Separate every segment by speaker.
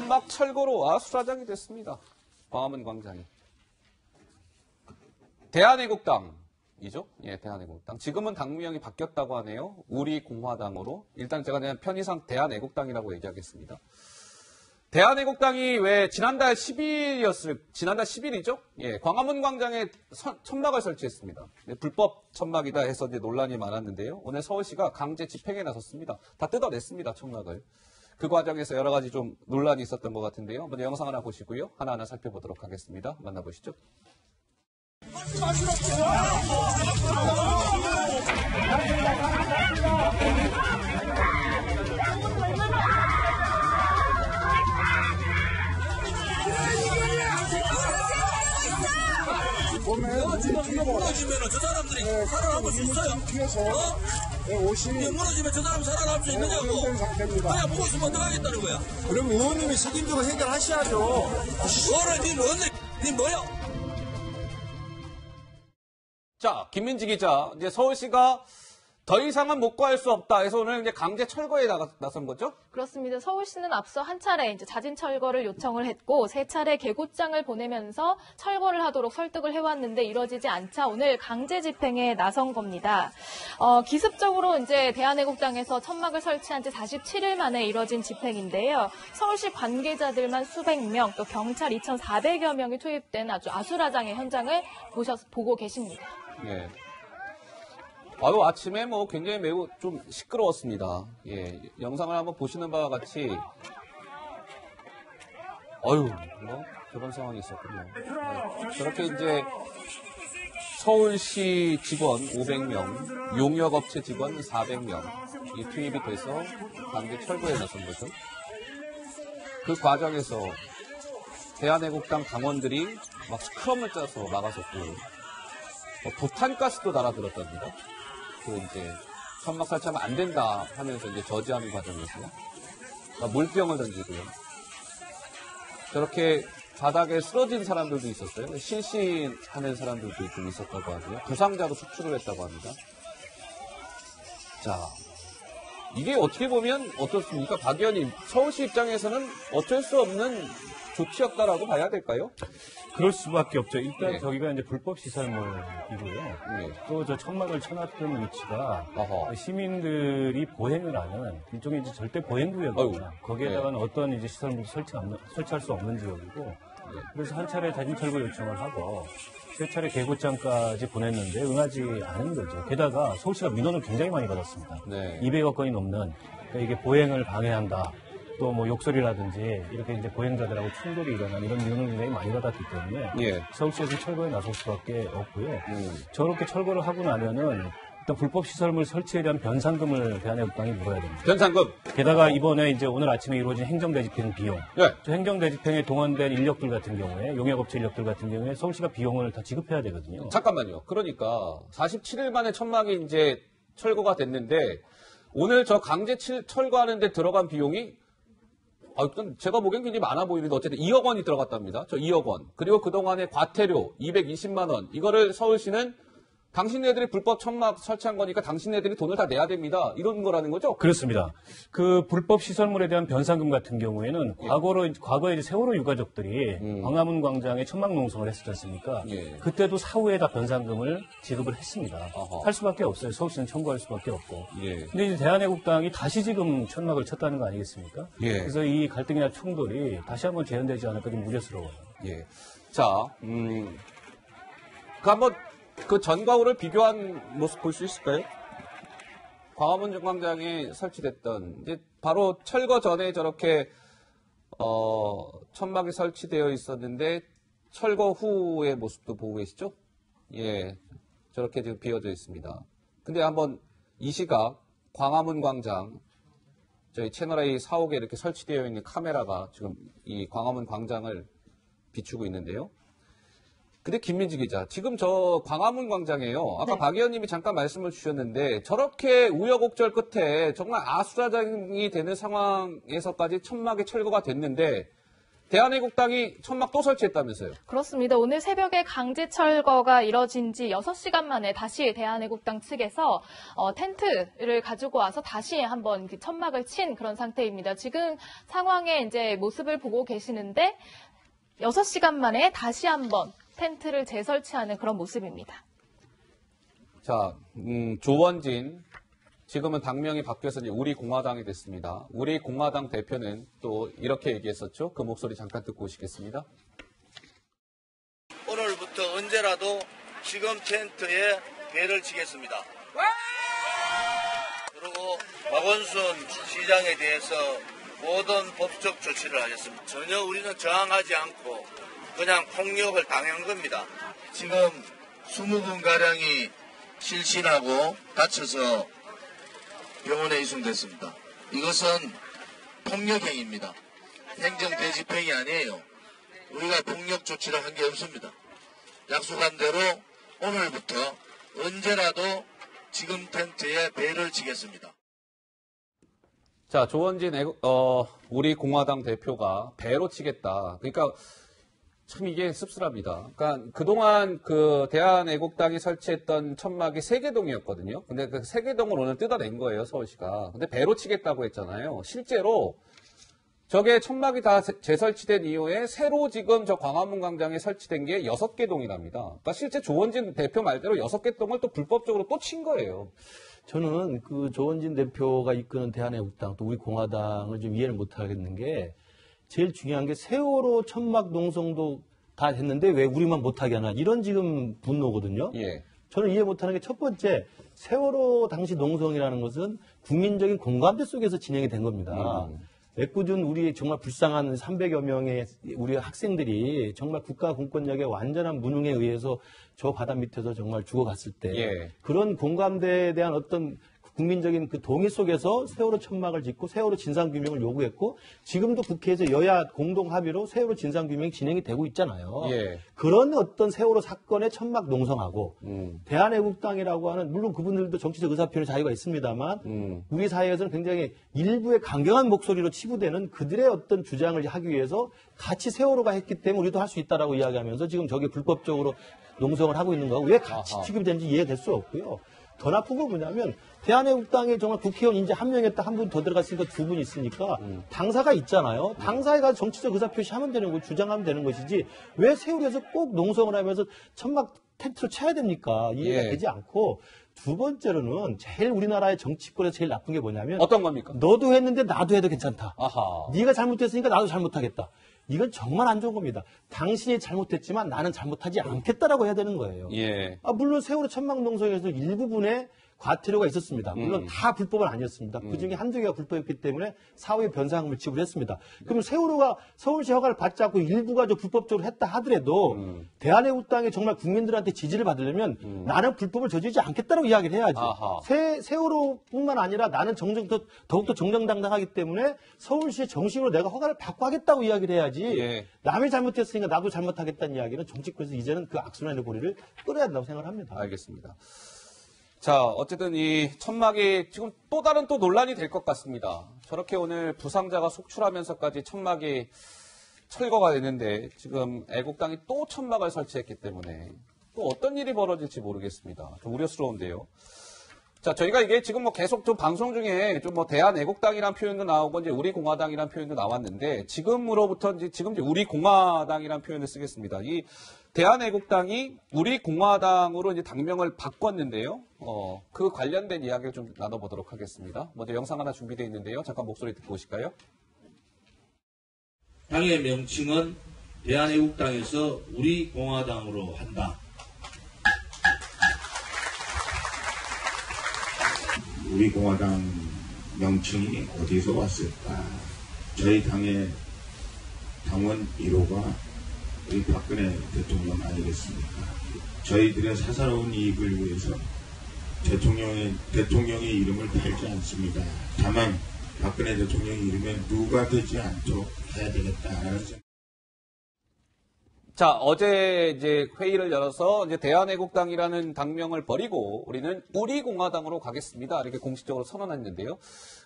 Speaker 1: 천막 철거로 아수라장이 됐습니다. 광화문 광장이. 대한애국당이죠. 예, 대한애국당. 지금은 당명이 바뀌었다고 하네요. 우리공화당으로. 일단 제가 그냥 편의상 대한애국당이라고 얘기하겠습니다. 대한애국당이 왜 지난달 10일이죠? 예, 광화문 광장에 천막을 설치했습니다. 불법 천막이다 해서 이제 논란이 많았는데요. 오늘 서울시가 강제 집행에 나섰습니다. 다 뜯어냈습니다, 천막을. 그 과정에서 여러 가지 좀 논란이 있었던 것 같은데요. 먼저 영상 하나 보시고요. 하나하나 살펴보도록 하겠습니다. 만나보시죠.
Speaker 2: 무너지면 저 사람들이 살아남을 수 있어요? 무너지면 저 사람 살아남을 수 있느냐고. 그냥 보고 있으면 어떡하겠다는 거야.
Speaker 3: 그럼 의원님이 책임지고 해결하셔야죠.
Speaker 2: 니 뭐야?
Speaker 1: 자, 김민지 기자. 이제 서울시가 더 이상은 못 구할 수 없다 해서 오늘 이제 강제 철거에 나선 거죠?
Speaker 4: 그렇습니다. 서울시는 앞서 한 차례 이제 자진 철거를 요청을 했고 세 차례 계고장을 보내면서 철거를 하도록 설득을 해왔는데 이뤄지지 않자 오늘 강제 집행에 나선 겁니다. 기습적으로 이제 대한애국당에서 천막을 설치한 지 47일 만에 이뤄진 집행인데요. 서울시 관계자들만 수백 명, 또 경찰 2,400여 명이 투입된 아주 아수라장의 현장을 보고 계십니다.
Speaker 1: 예. 아유, 아침에 뭐 굉장히 매우 좀 시끄러웠습니다. 예, 영상을 한번 보시는 바와 같이, 뭐, 그런 상황이 있었군요. 네. 저렇게 이제 서울시 직원 500명, 용역업체 직원 400명이 투입이 돼서 강제 철거에 나선 거죠. 그 과정에서 대한애국당 당원들이 막 스크럼을 짜서 막아섰고, 부탄가스도 날아들었답니다. 그 이제 천막 설치하면 안 된다 하면서 이제 저지하는 과정에서 물병을 던지고요. 저렇게 바닥에 쓰러진 사람들도 있었어요. 실신하는 사람들도 좀 있었다고 하고요. 부상자도 수출을 했다고 합니다. 자, 이게 어떻게 보면 어떻습니까? 박 의원님, 서울시 입장에서는 어쩔 수 없는 조치였다라고 봐야 될까요?
Speaker 5: 그럴 수밖에 없죠. 일단
Speaker 1: 네.
Speaker 5: 저기가 이제 불법 시설물이고요.
Speaker 1: 네.
Speaker 5: 또 저 천막을 쳐놨던 위치가
Speaker 1: 어허.
Speaker 5: 시민들이 보행을 하는 일종의 이제 절대 보행 구역입니다. 거기에다가는
Speaker 1: 네.
Speaker 5: 어떤 이제 시설물이 설치할 수 없는 지역이고, 그래서 한 차례 자진 철거 요청을 하고 세 차례 계고장까지 보냈는데 응하지 않은 거죠. 게다가 서울시가 민원을 굉장히 많이 받았습니다.
Speaker 1: 네.
Speaker 5: 200여 건이 넘는, 그러니까 이게 보행을 방해한다. 또 뭐 욕설이라든지 이렇게 이제 보행자들하고 충돌이 일어난 이런 민원을 굉장히 많이 받았기 때문에
Speaker 1: 예.
Speaker 5: 서울시에서 철거에 나설 수밖에 없고요. 저렇게 철거를 하고 나면은 일단 불법 시설물 설치에 대한 변상금을 대한애국당이 물어야 됩니다.
Speaker 1: 변상금.
Speaker 5: 게다가 이번에 이제 오늘 아침에 이루어진 행정대집행 비용,
Speaker 1: 네.
Speaker 5: 저 행정대집행에 동원된 인력들 같은 경우에 용역업체 인력들 같은 경우에 서울시가 비용을 다 지급해야 되거든요.
Speaker 1: 잠깐만요. 그러니까 47일 만에 천막이 이제 철거가 됐는데 오늘 저 강제 철거하는데 들어간 비용이 일단 제가 보기엔 굉장히 많아 보이는데 어쨌든 2억 원이 들어갔답니다. 저 2억 원. 그리고 그동안의 과태료 220만 원. 이거를 서울시는 당신네들이 불법 천막 설치한 거니까 당신네들이 돈을 다 내야 됩니다. 이런 거라는 거죠?
Speaker 5: 그렇습니다. 그 불법 시설물에 대한 변상금 같은 경우에는 과거에 이제 세월호 유가족들이 광화문 광장에 천막 농성을 했었지 않습니까?
Speaker 1: 예.
Speaker 5: 그때도 사후에 다 변상금을 지급을 했습니다.
Speaker 1: 어허.
Speaker 5: 할 수밖에 없어요. 서울시는 청구할 수밖에 없고.
Speaker 1: 예.
Speaker 5: 근데 이제 대한애국당이 다시 지금 천막을 쳤다는 거 아니겠습니까?
Speaker 1: 예.
Speaker 5: 그래서 이 갈등이나 충돌이 다시 한번 재현되지 않을까 좀 우려스러워요.
Speaker 1: 예. 자, 한번 그 전과 후를 비교한 모습 볼 수 있을까요? 광화문 광장에 설치됐던 이제 바로 철거 전에 저렇게 천막이 설치되어 있었는데 철거 후의 모습도 보고 계시죠? 예, 저렇게 지금 비어져 있습니다. 근데 한번 이 시각 광화문 광장 저희 채널A 사옥에 이렇게 설치되어 있는 카메라가 지금 이 광화문 광장을 비추고 있는데요. 근데 김민지 기자, 지금 저 광화문 광장이에요. 아까
Speaker 4: 네.
Speaker 1: 박 의원님이 잠깐 말씀을 주셨는데 저렇게 우여곡절 끝에 정말 아수라장이 되는 상황에서까지 천막이 철거가 됐는데 대한애국당이 천막 또 설치했다면서요?
Speaker 4: 그렇습니다. 오늘 새벽에 강제 철거가 이뤄진 지 6시간 만에 다시 대한애국당 측에서 텐트를 가지고 와서 다시 한번 그 천막을 친 그런 상태입니다. 지금 상황의 이제 모습을 보고 계시는데 6시간 만에 다시 한번 텐트를 재설치하는 그런 모습입니다.
Speaker 1: 자, 조원진. 지금은 당명이 바뀌어서 이제 우리공화당이 됐습니다. 우리공화당 대표는 또 이렇게 얘기했었죠. 그 목소리 잠깐 듣고 오시겠습니다.
Speaker 6: 오늘부터 언제라도 지금 텐트에 배를 치겠습니다. 그리고 박원순 시장에 대해서 모든 법적 조치를 하겠습니다. 전혀 우리는 저항하지 않고 그냥 폭력을 당한 겁니다. 지금 20분가량이 실신하고 다쳐서 병원에 이송됐습니다. 이것은 폭력행위입니다. 행정대집행이 아니에요. 우리가 폭력 조치를 한 게 없습니다. 약속한 대로 오늘부터 언제라도 지금 텐트에 배를 치겠습니다.
Speaker 1: 자, 조원진 우리 공화당 대표가 배로 치겠다. 그러니까 참 이게 씁쓸합니다. 그러니까 그동안 그 대한애국당이 설치했던 천막이 세계동이었거든요. 근데 그 세계동을 오늘 뜯어낸 거예요, 서울시가. 근데 배로 치겠다고 했잖아요. 실제로 저게 천막이 다 재설치된 이후에 새로 지금 저 광화문 광장에 설치된 게 6개 동이랍니다. 그러니까 실제 조원진 대표 말대로 6개 동을 또 불법적으로 또 친 거예요.
Speaker 7: 저는 그 조원진 대표가 이끄는 대한애국당 또 우리 공화당을 좀 이해를 못 하겠는 게 제일 중요한 게 세월호 천막 농성도 다 했는데 왜 우리만 못하게 하나 이런 지금 분노거든요.
Speaker 1: 예.
Speaker 7: 저는 이해 못하는 게 첫 번째 세월호 당시 농성이라는 것은 국민적인 공감대 속에서 진행이 된 겁니다. 애꿎은 우리 정말 불쌍한 300여 명의 우리 학생들이 정말 국가 공권력의 완전한 무능에 의해서 저 바다 밑에서 정말 죽어갔을 때
Speaker 1: 예.
Speaker 7: 그런 공감대에 대한 어떤 국민적인 그 동의 속에서 세월호 천막을 짓고 세월호 진상규명을 요구했고 지금도 국회에서 여야 공동 합의로 세월호 진상규명이 진행이 되고 있잖아요.
Speaker 1: 예.
Speaker 7: 그런 어떤 세월호 사건의 천막 농성하고 대한애국당이라고 하는 물론 그분들도 정치적 의사표현의 자유가 있습니다만 우리 사회에서는 굉장히 일부의 강경한 목소리로 치부되는 그들의 어떤 주장을 하기 위해서 같이 세월호가 했기 때문에 우리도 할 수 있다라고 이야기하면서 지금 저게 불법적으로 농성을 하고 있는 거고 왜 같이 취급되는지 이해될 수 없고요. 더 나쁜 건 뭐냐면 대한애국당에 정말 국회의원 이제 한 명이었다 한 분 더 들어갔으니까 두 분 있으니까 당사가 있잖아요. 당사에 가서 정치적 의사표시하면 되는 거 주장하면 되는 것이지 왜 세월에서 꼭 농성을 하면서 천막 텐트를 쳐야 됩니까? 이해가
Speaker 1: 예.
Speaker 7: 되지 않고 두 번째로는 제일 우리나라의 정치권에서 제일 나쁜 게 뭐냐면
Speaker 1: 어떤 겁니까?
Speaker 7: 너도 했는데 나도 해도 괜찮다.
Speaker 1: 아하.
Speaker 7: 네가 잘못했으니까 나도 잘못하겠다. 이건 정말 안 좋은 겁니다. 당신이 잘못했지만 나는 잘못하지 않겠다라고 해야 되는 거예요.
Speaker 1: 예.
Speaker 7: 물론 세월호 천막 농성에서 일부분의 과태료가 있었습니다. 물론 다 불법은 아니었습니다. 그중에 한두 개가 불법이었기 때문에 사후에 변상금을 지불했습니다. 그럼 세월호가 서울시 허가를 받지 않고 일부가 저 불법적으로 했다 하더라도 대한애국당이 정말 국민들한테 지지를 받으려면 나는 불법을 저지르지 않겠다고 이야기를 해야지.
Speaker 1: 아하.
Speaker 7: 세월호뿐만 아니라 나는 더욱더 정정당당하기 때문에 서울시에 정식으로 내가 허가를 받고 하겠다고 이야기를 해야지.
Speaker 1: 예.
Speaker 7: 남이 잘못했으니까 나도 잘못하겠다는 이야기는 정치권에서 이제는 그 악순환의 고리를 끊어야 된다고 생각을 합니다.
Speaker 1: 알겠습니다. 자, 어쨌든 이 천막이 지금 또 다른 또 논란이 될 것 같습니다. 저렇게 오늘 부상자가 속출하면서까지 천막이 철거가 됐는데 지금 애국당이 또 천막을 설치했기 때문에 또 어떤 일이 벌어질지 모르겠습니다. 좀 우려스러운데요. 자, 저희가 이게 지금 뭐 계속 좀 방송 중에 좀 뭐 대한애국당이란 표현도 나오고 이제 우리공화당이란 표현도 나왔는데 지금으로부터 지금 이제 우리공화당이란 표현을 쓰겠습니다. 이 대한애국당이 우리공화당으로 이제 당명을 바꿨는데요. 그 관련된 이야기를 좀 나눠보도록 하겠습니다. 먼저 영상 하나 준비되어 있는데요. 잠깐 목소리 듣고 오실까요?
Speaker 2: 당의 명칭은 대한애국당에서 우리공화당으로 한다.
Speaker 8: 우리공화당 명칭이 어디서 왔을까? 저희 당의 당원 1호가 우리 박근혜 대통령 아니겠습니까? 저희들의 사사로운 이익을 위해서 대통령의 이름을 팔지 않습니다. 다만 박근혜 대통령의 이름에 누가 되지 않도록 해야 되겠다는 생각.
Speaker 1: 자, 어제 이제 회의를 열어서 이제 대한애국당이라는 당명을 버리고 우리는 우리공화당으로 가겠습니다. 이렇게 공식적으로 선언했는데요.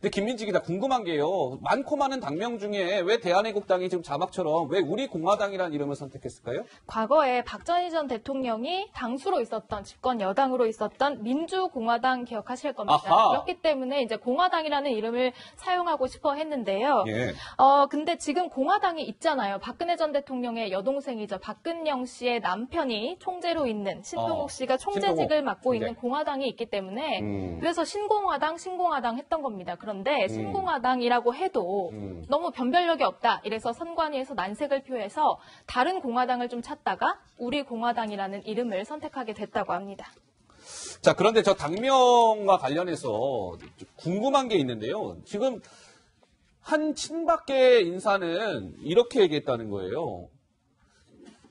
Speaker 1: 근데 김민지 기자 궁금한 게요. 많고 많은 당명 중에 왜 대한애국당이 지금 자막처럼 왜 우리공화당이라는 이름을 선택했을까요?
Speaker 4: 과거에 박정희 전 대통령이 당수로 있었던 집권 여당으로 있었던 민주공화당 기억하실 겁니다.
Speaker 1: 아하.
Speaker 4: 그렇기 때문에 이제 공화당이라는 이름을 사용하고 싶어 했는데요.
Speaker 1: 예.
Speaker 4: 근데 지금 공화당이 있잖아요. 박근혜 전 대통령의 여동생이죠. 박근영 씨의 남편이 총재로 있는 신동욱 씨가 총재직을 맡고 있는 공화당이 있기 때문에 그래서 신공화당 했던 겁니다. 그런데 신공화당이라고 해도 너무 변별력이 없다. 이래서 선관위에서 난색을 표해서 다른 공화당을 좀 찾다가 우리공화당이라는 이름을 선택하게 됐다고 합니다.
Speaker 1: 자, 그런데 저 당명과 관련해서 궁금한 게 있는데요. 지금 한 친박계 인사는 이렇게 얘기했다는 거예요.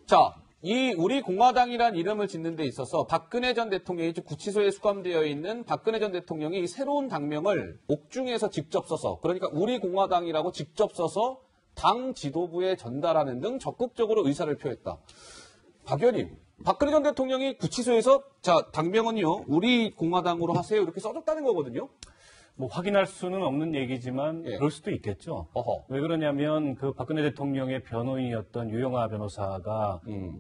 Speaker 1: 자, 이 우리공화당이라는 이름을 짓는 데 있어서 박근혜 전 대통령이 구치소에 수감되어 있는 박근혜 전 대통령이 이 새로운 당명을 옥중에서 직접 써서, 그러니까 우리공화당이라고 직접 써서 당 지도부에 전달하는 등 적극적으로 의사를 표했다. 박 의원님, 박근혜 전 대통령이 구치소에서 자, 당명은요, 우리공화당으로 하세요. 이렇게 써줬다는 거거든요.
Speaker 5: 뭐 확인할 수는 없는 얘기지만
Speaker 1: 예.
Speaker 5: 그럴 수도 있겠죠.
Speaker 1: 어허.
Speaker 5: 왜 그러냐면 그 박근혜 대통령의 변호인이었던 유영아 변호사가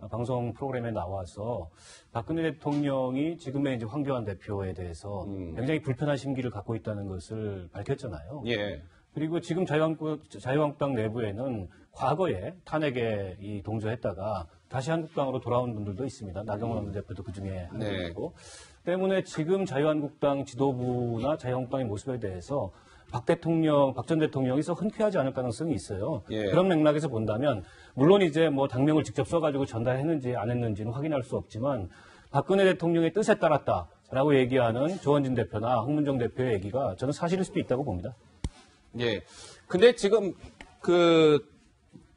Speaker 5: 방송 프로그램에 나와서 박근혜 대통령이 지금의 이제 황교안 대표에 대해서 굉장히 불편한 심기를 갖고 있다는 것을 밝혔잖아요.
Speaker 1: 예.
Speaker 5: 그리고 지금 자유한국당 내부에는 과거에 탄핵에 동조했다가 다시 한국당으로 돌아온 분들도 있습니다. 나경원 대표도 그중에 한 분이고. 때문에 지금 자유한국당 지도부나 자유한국당의 모습에 대해서 박 전 대통령이 서 흔쾌하지 않을 가능성이 있어요.
Speaker 1: 예.
Speaker 5: 그런 맥락에서 본다면 물론 이제 뭐 당명을 직접 써가지고 전달했는지 안 했는지는 확인할 수 없지만 박근혜 대통령의 뜻에 따랐다라고 얘기하는 조원진 대표나 홍문정 대표의 얘기가 저는 사실일 수도 있다고 봅니다.
Speaker 1: 예. 근데 지금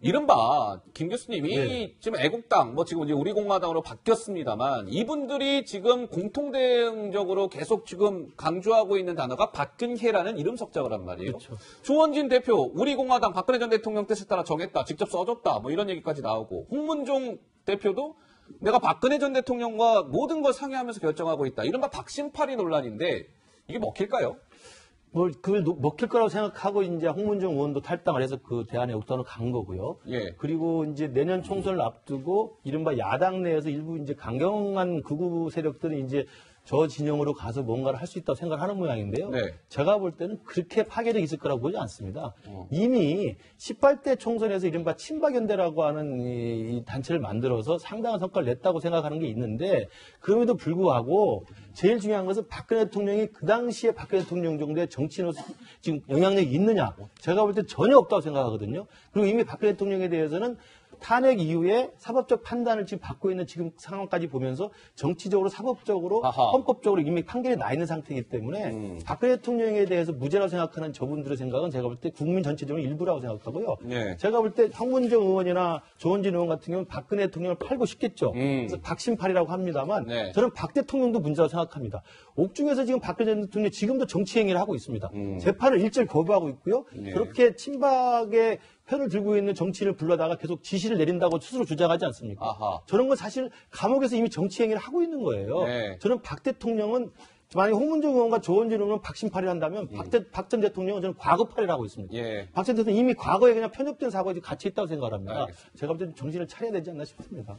Speaker 1: 이른바 김 교수님이 지금 애국당, 지금 이제 우리공화당으로 바뀌었습니다만 이분들이 지금 공통대응적으로 계속 지금 강조하고 있는 단어가 박근혜라는 이름 석자란 말이에요.
Speaker 5: 그렇죠.
Speaker 1: 조원진 대표, 우리공화당 박근혜 전 대통령 뜻에 따라 정했다, 직접 써줬다, 이런 얘기까지 나오고 홍문종 대표도 내가 박근혜 전 대통령과 모든 걸 상의하면서 결정하고 있다. 이른바 박심팔이 논란인데 이게 먹힐까요?
Speaker 7: 그걸 먹힐 거라고 생각하고 이제 홍문정 의원도 탈당을 해서 그 대한애국당으로 간 거고요.
Speaker 1: 예.
Speaker 7: 그리고 이제 내년 총선을 앞두고 이른바 야당 내에서 일부 이제 강경한 극우 세력들이 이제 저 진영으로 가서 뭔가를 할 수 있다고 생각하는 모양인데요.
Speaker 1: 네.
Speaker 7: 제가 볼 때는 그렇게 파괴력이 있을 거라고 보지 않습니다. 이미 18대 총선에서 이른바 친박연대라고 하는 이 단체를 만들어서 상당한 성과를 냈다고 생각하는 게 있는데 그럼에도 불구하고 제일 중요한 것은 박근혜 대통령이 그 당시에 박근혜 대통령 정도의 정치인으로서 지금 영향력이 있느냐. 제가 볼 때 전혀 없다고 생각하거든요. 그리고 이미 박근혜 대통령에 대해서는 탄핵 이후에 사법적 판단을 지금 받고 있는 지금 상황까지 보면서 정치적으로 사법적으로
Speaker 1: 아하.
Speaker 7: 헌법적으로 이미 판결이 나 있는 상태이기 때문에 박근혜 대통령에 대해서 무죄라고 생각하는 저분들의 생각은 제가 볼 때 국민 전체적으로 일부라고 생각하고요.
Speaker 1: 예.
Speaker 7: 제가 볼 때 황문정 의원이나 조원진 의원 같은 경우는 박근혜 대통령을 팔고 싶겠죠. 그래서 박심팔이라고 합니다만
Speaker 1: 네.
Speaker 7: 저는 박 대통령도 문제라고 생각합니다. 옥중에서 지금 박근혜 대통령이 지금도 정치 행위를 하고 있습니다. 재판을 일절 거부하고 있고요.
Speaker 1: 네.
Speaker 7: 그렇게 친박의 편을 들고 있는 정치인을 불러다가 계속 지시를 내린다고 스스로 주장하지 않습니까?
Speaker 1: 아하.
Speaker 7: 저런 건 사실 감옥에서 이미 정치 행위를 하고 있는 거예요.
Speaker 1: 네.
Speaker 7: 저는 박 대통령은 만약에 홍문정 의원과 조원진 의원은 박심팔이를 한다면 박 전 대통령은 저는 과거팔이를 하고 있습니다.
Speaker 1: 예.
Speaker 7: 박 전 대통령 이미 과거에 그냥 편협된 사고에 같이 있다고 생각합니다.
Speaker 1: 알겠습니다.
Speaker 7: 제가 볼 때 정신을 차려야 되지 않나 싶습니다.